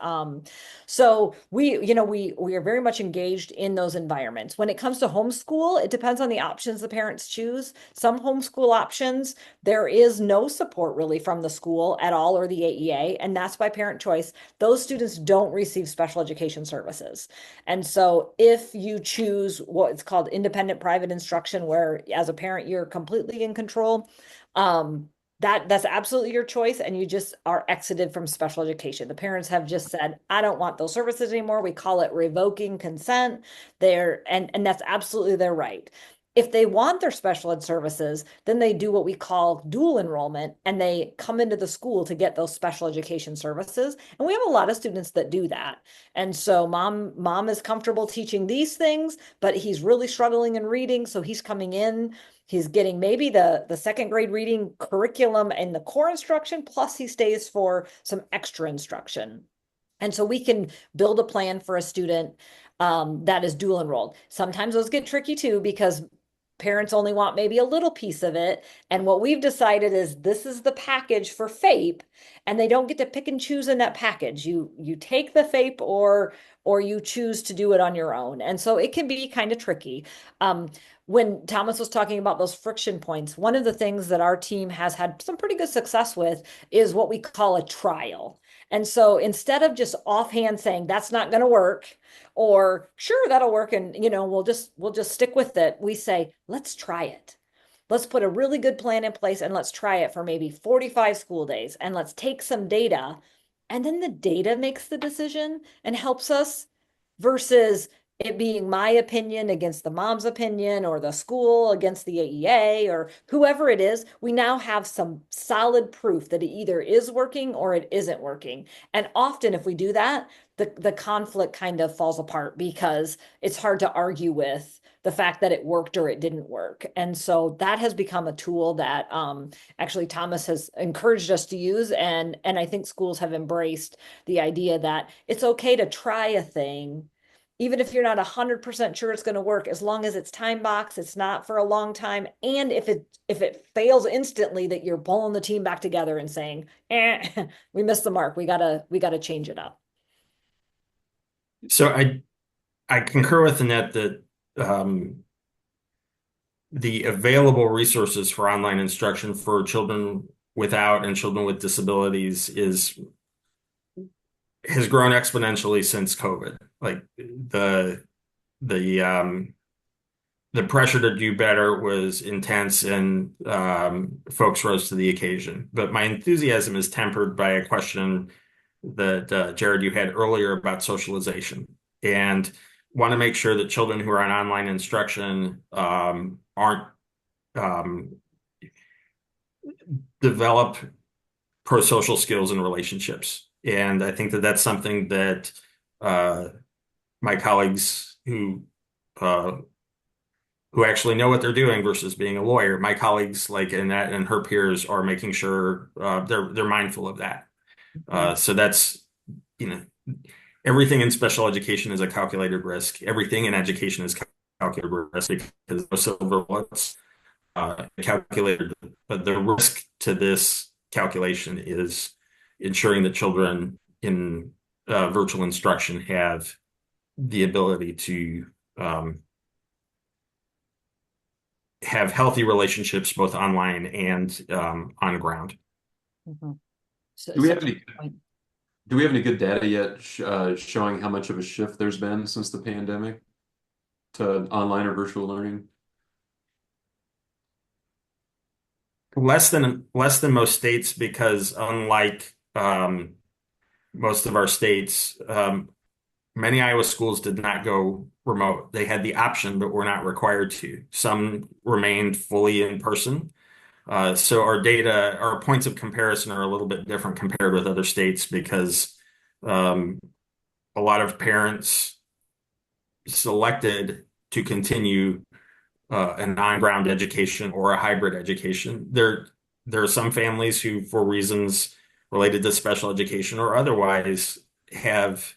So we are very much engaged in those environments. When it comes to homeschool, it depends on the options the parents choose. Some homeschool options, there is no support really from the school at all or the AEA, and that's by parent choice. Those students don't receive special education services. And so if you choose what's called independent private instruction, where as a parent you're completely in control, that's absolutely your choice, and you just are exited from special education. The parents have just said, I don't want those services anymore. We call it revoking consent. And that's absolutely their right. If they want their special ed services, then they do what we call dual enrollment, and they come into the school to get those special education services. And we have a lot of students that do that. And so mom is comfortable teaching these things, but he's really struggling in reading. So he's coming in, he's getting maybe the second grade reading curriculum and the core instruction, plus he stays for some extra instruction. And so we can build a plan for a student that is dual enrolled. Sometimes those get tricky too, because parents only want maybe a little piece of it. And what we've decided is this is the package for FAPE, and they don't get to pick and choose in that package. You take the FAPE or you choose to do it on your own. And so it can be kind of tricky. When Thomas was talking about those friction points, one of the things that our team has had some pretty good success with is what we call a trial. And so instead of just offhand saying that's not going to work, or sure, that'll work, and we'll just stick with it, we say, let's try it. Let's put a really good plan in place, and let's try it for maybe 45 school days, and let's take some data, and then the data makes the decision and helps us, versus it being my opinion against the mom's opinion, or the school against the AEA, or whoever it is. We now have some solid proof that it either is working or it isn't working. And often if we do that, the conflict kind of falls apart, because it's hard to argue with the fact that it worked or it didn't work. And so that has become a tool that actually Thomas has encouraged us to use. And I think schools have embraced the idea that it's okay to try a thing, even if you're not 100% sure it's going to work, as long as it's time boxed, it's not for a long time. And if it fails instantly, that you're pulling the team back together and saying, we missed the mark. We gotta change it up. So I concur with Annette that the available resources for online instruction for children without and children with disabilities is has grown exponentially since COVID. Like the the pressure to do better was intense, and folks rose to the occasion. But my enthusiasm is tempered by a question that Jared, you had earlier about socialization, and want to make sure that children who are on online instruction aren't um, develop pro-social skills and relationships. And I think that that's something that uh, my colleagues uh, who actually know what they're doing versus being a lawyer, my colleagues like Annette and her peers are making sure they're mindful of that. So that's, you know, everything in special education is a calculated risk. Everything in education is calculated risk because no silver bullets calculated. But the risk to this calculation is ensuring that children in virtual instruction have the ability to have healthy relationships both online and on ground. Mhm. So, Do we so have any do we have any good data yet showing how much of a shift there's been since the pandemic to online or virtual learning? Less than most states, because unlike most of our states, many Iowa schools did not go remote. They had the option, but were not required to. Some remained fully in person. So our data, our points of comparison are a little bit different compared with other states because um, a lot of parents selected to continue an on-ground education or a hybrid education. There are some families who, for reasons related to special education or otherwise, have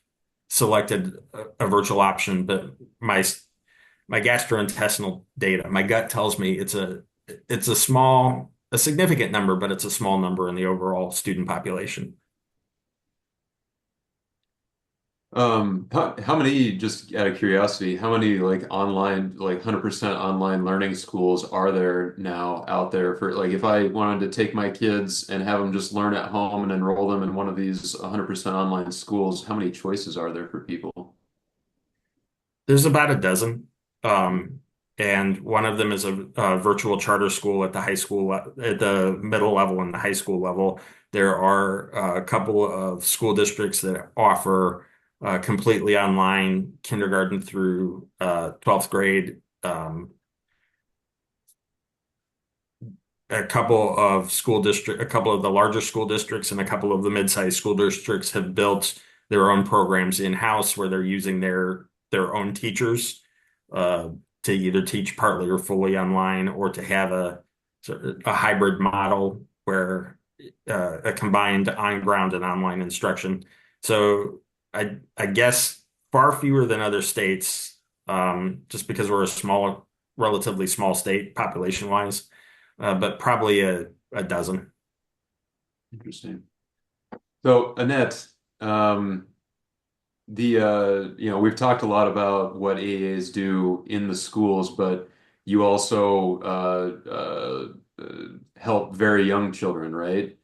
selected a virtual option. But my gastrointestinal data, my gut tells me it's a significant number, but it's a small number in the overall student population. How many, just out of curiosity, how many like online, like 100% online learning schools are there now out there for, like, if I wanted to take my kids and have them just learn at home and enroll them in one of these 100% online schools, how many choices are there for people? There's about a dozen. Um, and one of them is a virtual charter school at the high school, at the middle level and the high school level. There are a couple of school districts that offer completely online kindergarten through 12th grade. A couple of the larger school districts and a couple of the mid-sized school districts have built their own programs in-house where they're using their own teachers uh, to either teach partly or fully online, or to have a hybrid model where a combined on-ground and online instruction. So I guess far fewer than other states, just because we're relatively small state population-wise, but probably a dozen. Interesting. So, Annette, we've talked a lot about what AAs do in the schools, but you also help very young children, right?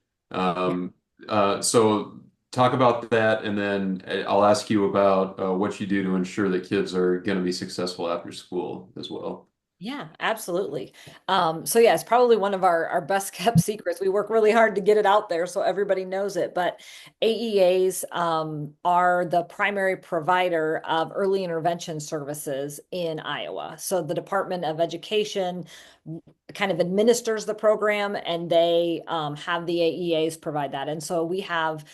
So talk about that, and then I'll ask you about what you do to ensure that kids are going to be successful after school as well. Yeah, absolutely. So yeah, it's probably one of our best kept secrets. We work really hard to get it out there so everybody knows it. But AEAs are the primary provider of early intervention services in Iowa. So the Department of Education kind of administers the program, and they have the AEAs provide that. And so we have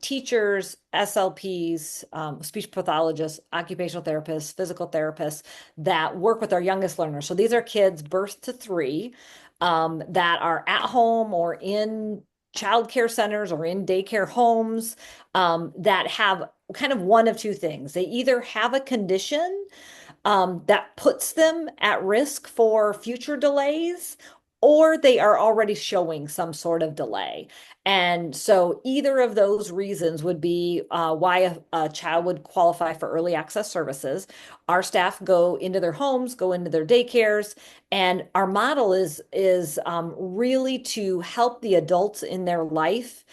teachers, SLPs, speech pathologists, occupational therapists, physical therapists that work with our youngest learners. So these are kids birth to 3 that are at home or in childcare centers or in daycare homes that have kind of one of two things. They either have a condition that puts them at risk for future delays, or they are already showing some sort of delay. And so either of those reasons would be why a child would qualify for early access services. Our staff go into their homes, go into their daycares, and our model is really to help the adults in their life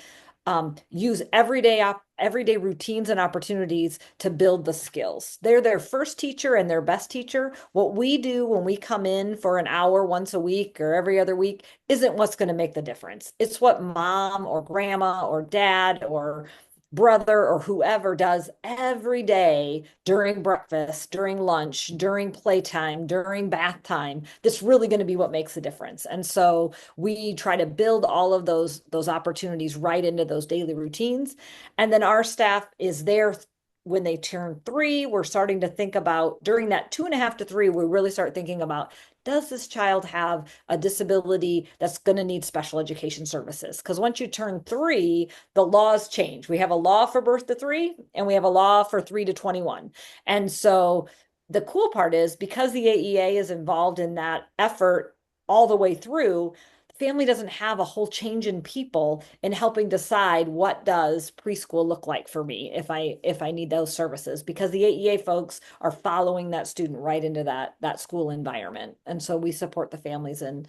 use everyday routines and opportunities to build the skills. They're their first teacher and their best teacher. What we do when we come in for an hour once a week or every other week isn't what's going to make the difference. It's what mom or grandma or dad or brother or whoever does every day during breakfast, during lunch, during playtime, during bath time. That's really going to be what makes the difference. And so we try to build all of those opportunities right into those daily routines. And then our staff is there when they turn 3. We're starting to think about during that 2.5 to 3, we really start thinking about, does this child have a disability that's going to need special education services? Because once you turn 3, the laws change. We have a law for birth to 3, and we have a law for 3 to 21. And so the cool part is because the AEA is involved in that effort all the way through, the family doesn't have a whole change in people in helping decide what does preschool look like for me if I need those services, because the AEA folks are following that student right into that school environment. And so we support the families in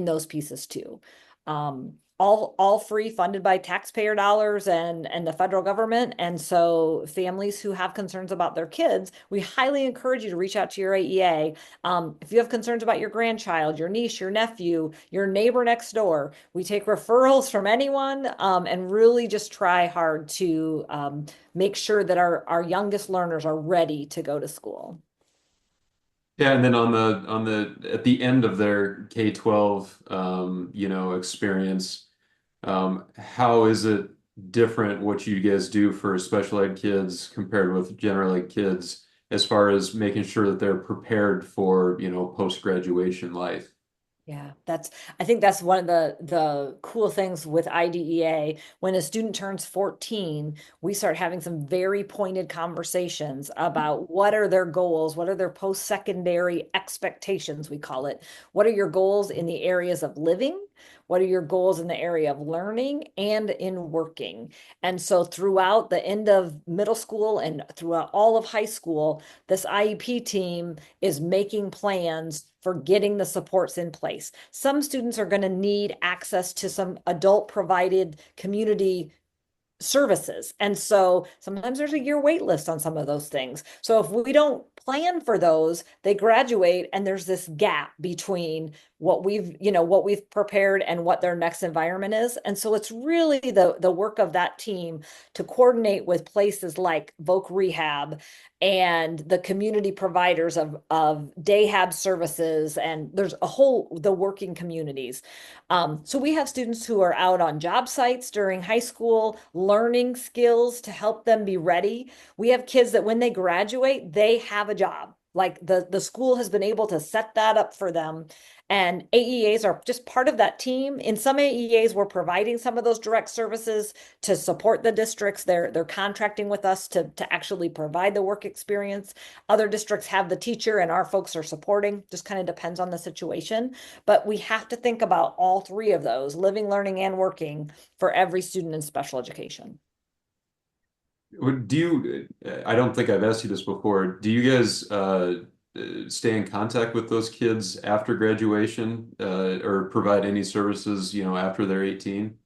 those pieces too. All free, funded by taxpayer dollars and the federal government. And so families who have concerns about their kids, we highly encourage you to reach out to your AEA. If you have concerns about your grandchild, your niece, your nephew, your neighbor next door, we take referrals from anyone, and really just try hard to make sure that our youngest learners are ready to go to school. Yeah, and then at the end of their K-12 experience, how is it different what you guys do for special ed kids compared with general ed kids as far as making sure that they're prepared for, post-graduation life? Yeah, I think that's one of the cool things with IDEA. When a student turns 14, we start having some very pointed conversations about what are their goals, what are their post-secondary expectations, we call it. What are your goals in the areas of living? What are your goals in the area of learning and in working? And so throughout the end of middle school and throughout all of high school, this IEP team is making plans for getting the supports in place. Some students are going to need access to some adult provided community services. And so sometimes there's a year wait list on some of those things. So if we don't plan for those, they graduate and there's this gap between what we've prepared and what their next environment is. And so it's really the work of that team to coordinate with places like Voc Rehab and the community providers of Dayhab services, and there's the working communities. So we have students who are out on job sites during high school, learning skills to help them be ready. We have kids that when they graduate, they have a job. Like the school has been able to set that up for them. And AEAs are just part of that team. In some AEAs, we're providing some of those direct services to support the districts. They're contracting with us to actually provide the work experience. Other districts have the teacher and our folks are supporting. Just kind of depends on the situation. But we have to think about all 3 of those, living, learning, and working, for every student in special education. I don't think I've asked you this before. Do you guys stay in contact with those kids after graduation, or provide any services, after they're 18?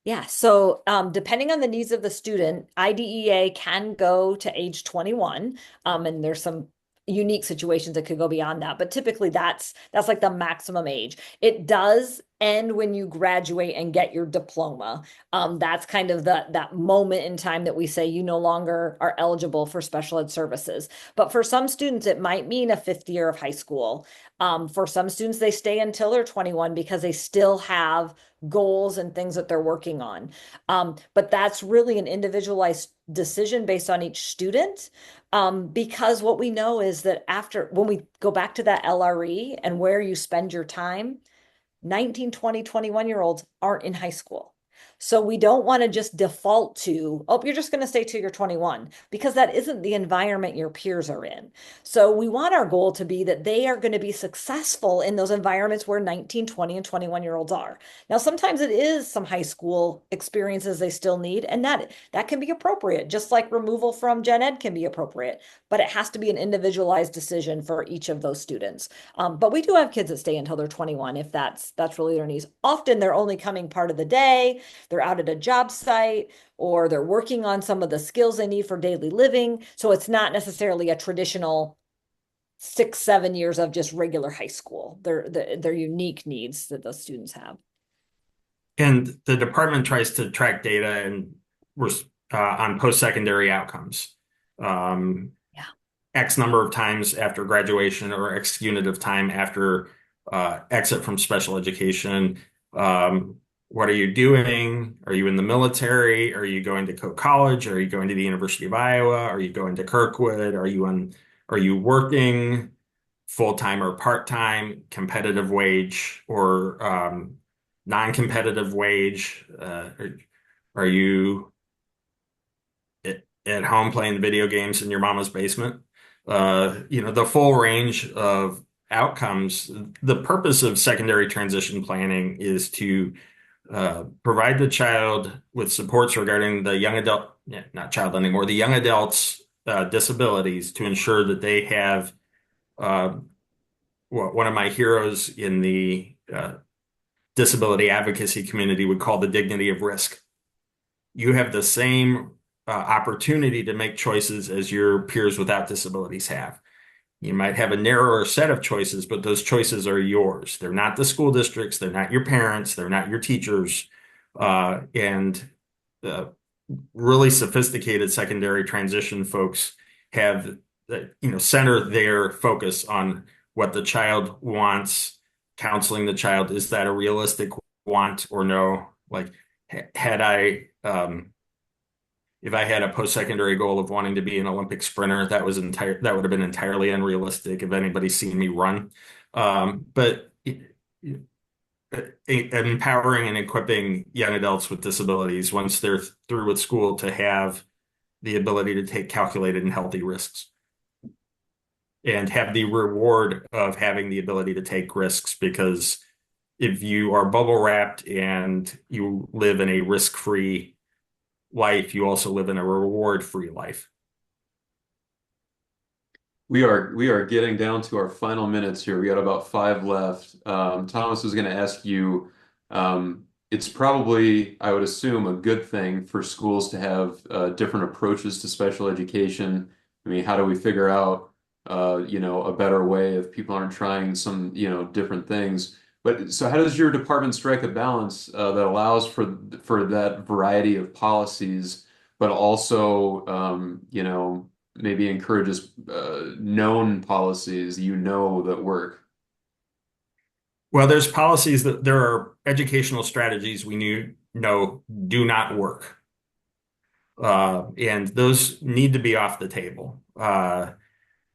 Yeah, so depending on the needs of the student, IDEA can go to age 21, and there's some unique situations that could go beyond that, but typically that's like the maximum age. It does end when you graduate and get your diploma. That's kind of that moment in time that we say you no longer are eligible for special ed services. But for some students, it might mean a 5th year of high school. For some students, they stay until they're 21 because they still have goals and things that they're working on. But that's really an individualized decision based on each student. Because what we know is that when we go back to that LRE and where you spend your time, 19, 20, 21-year-olds aren't in high school. So we don't want to just default to, oh, you're just going to stay till you're 21, because that isn't the environment your peers are in. So we want our goal to be that they are going to be successful in those environments where 19, 20, and 21-year-olds are. Now, sometimes it is some high school experiences they still need, and that can be appropriate, just like removal from gen ed can be appropriate, but it has to be an individualized decision for each of those students. But we do have kids that stay until they're 21 if that's really their needs. Often they're only coming part of the day. they're out at a job site or they're working on some of the skills they need for daily living. So it's not necessarily a traditional 6, 7 years of just regular high school. They're unique needs that those students have. And the department tries to track data and on post-secondary outcomes. Yeah. X number of times after graduation or X unit of time after exit from special education. What are you doing? Are you in the military? Are you going to college? Are you going to the University of Iowa? Are you going to Kirkwood? Are you working full-time or part-time, competitive wage or non-competitive wage? Are you at home playing video games in your mama's basement? The full range of outcomes. The purpose of secondary transition planning is to provide the child with supports regarding the young adult, not child anymore, the young adults' disabilities to ensure that they have what one of my heroes in the disability advocacy community would call the dignity of risk. You have the same opportunity to make choices as your peers without disabilities have. You might have a narrower set of choices, but those choices are yours. They're not the school districts, they're not your parents, they're not your teachers. And really sophisticated secondary transition folks have, center their focus on what the child wants, counseling the child. Is that a realistic want or no? Like, if I had a post-secondary goal of wanting to be an Olympic sprinter, that would have been entirely unrealistic if anybody's seen me run. But empowering and equipping young adults with disabilities once they're through with school to have the ability to take calculated and healthy risks and have the reward of having the ability to take risks, because if you are bubble wrapped and you live in a risk-free life, you also live in a reward-free life. We are getting down to our final minutes here. We got about 5 left. Thomas was going to ask you, it's probably, I would assume, a good thing for schools to have different approaches to special education. I mean, how do we figure out, a better way if people aren't trying some, different things? But so how does your department strike a balance that allows for that variety of policies, but also, maybe encourages known policies that work? Well, there are educational strategies we know do not work. And those need to be off the table.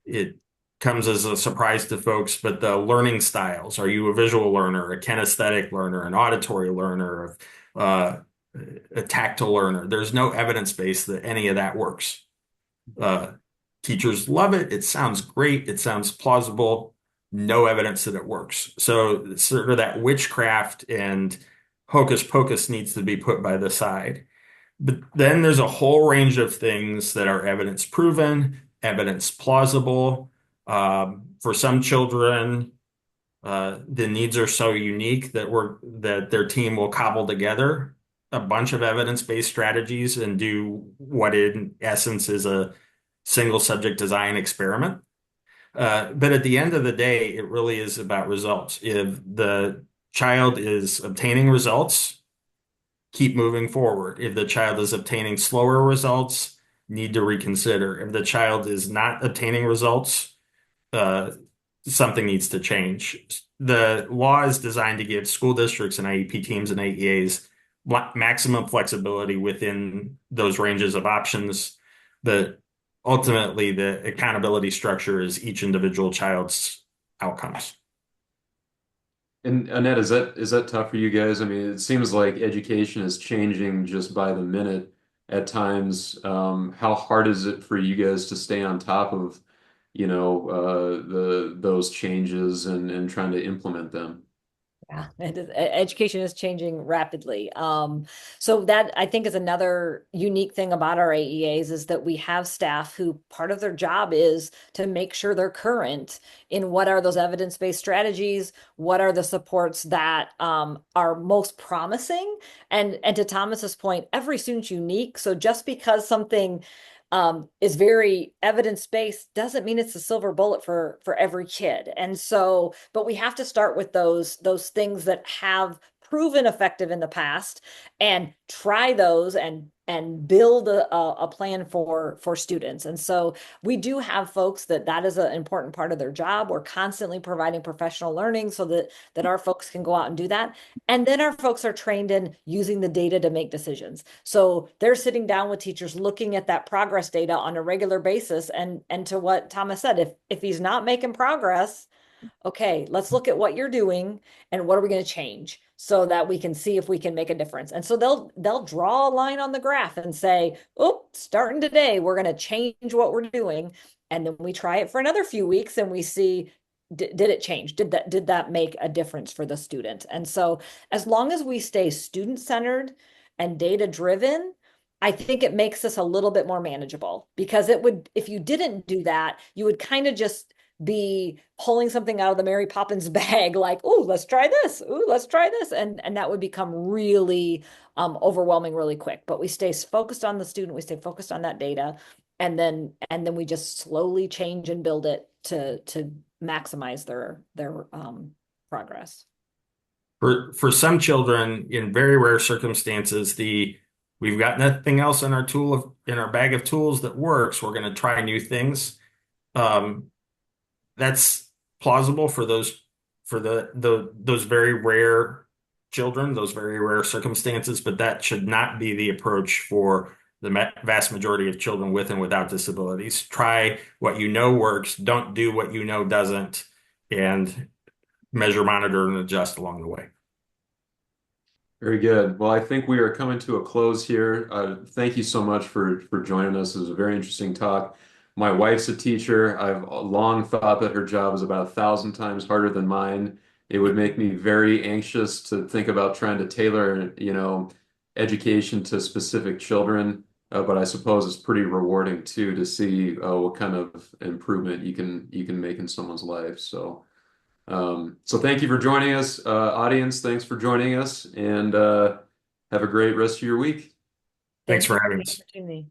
It comes as a surprise to folks, but the learning styles, are you a visual learner, a kinesthetic learner, an auditory learner, a tactile learner? There's no evidence base that any of that works. Teachers love it. It sounds great. It sounds plausible. No evidence that it works. So sort of that witchcraft and hocus pocus needs to be put by the side. But then there's a whole range of things that are evidence proven, evidence plausible. For some children, the needs are so unique that their team will cobble together a bunch of evidence-based strategies and do what in essence is a single subject design experiment. But at the end of the day, it really is about results. If the child is obtaining results, keep moving forward. If the child is obtaining slower results, need to reconsider. If the child is not obtaining results, something needs to change. The law is designed to give school districts and IEP teams and AEAs maximum flexibility within those ranges of options. But ultimately, the accountability structure is each individual child's outcomes. And Annette, is that tough for you guys? I mean, it seems like education is changing just by the minute at times. How hard is it for you guys to stay on top of, those changes and trying to implement them? Yeah, education is changing rapidly. So that I think is another unique thing about our AEAs is that we have staff who part of their job is to make sure they're current in what are those evidence-based strategies, what are the supports that are most promising. And to Thomas's point, every student's unique. So just because something is very evidence-based doesn't mean it's a silver bullet for every kid. And so, but we have to start with those things that have proven effective in the past and try those and build a plan for students. And so we do have folks that is an important part of their job. We're constantly providing professional learning so that our folks can go out and do that. And then our folks are trained in using the data to make decisions. So they're sitting down with teachers looking at that progress data on a regular basis. And to what Thomas said, if he's not making progress, okay, let's look at what you're doing and what are we going to change so that we can see if we can make a difference. And so they'll draw a line on the graph and say, oh, starting today, we're going to change what we're doing. And then we try it for another few weeks and we see, did it change? Did that make a difference for the student? And so as long as we stay student-centered and data-driven, I think it makes this a little bit more manageable because it would, if you didn't do that, you would kind of just be pulling something out of the Mary Poppins bag, like, oh, let's try this. Oh, let's try this. And that would become really overwhelming really quick. But we stay focused on the student, we stay focused on that data, and then we just slowly change and build it to maximize their progress. For some children, in very rare circumstances, we've got nothing else in our bag of tools that works. We're going to try new things. That's plausible for those very rare children, those very rare circumstances, but that should not be the approach for the vast majority of children with and without disabilities. Try what you know works, don't do what you know doesn't, and measure, monitor, and adjust along the way. Very good. Well, I think we are coming to a close here. Thank you so much for joining us. It was a very interesting talk. My wife's a teacher. I've long thought that her job is about 1,000 times harder than mine. It would make me very anxious to think about trying to tailor, education to specific children. But I suppose it's pretty rewarding too to see what kind of improvement you can make in someone's life. So thank you for joining us, audience. Thanks for joining us, and have a great rest of your week. Thanks for having us. Opportunity.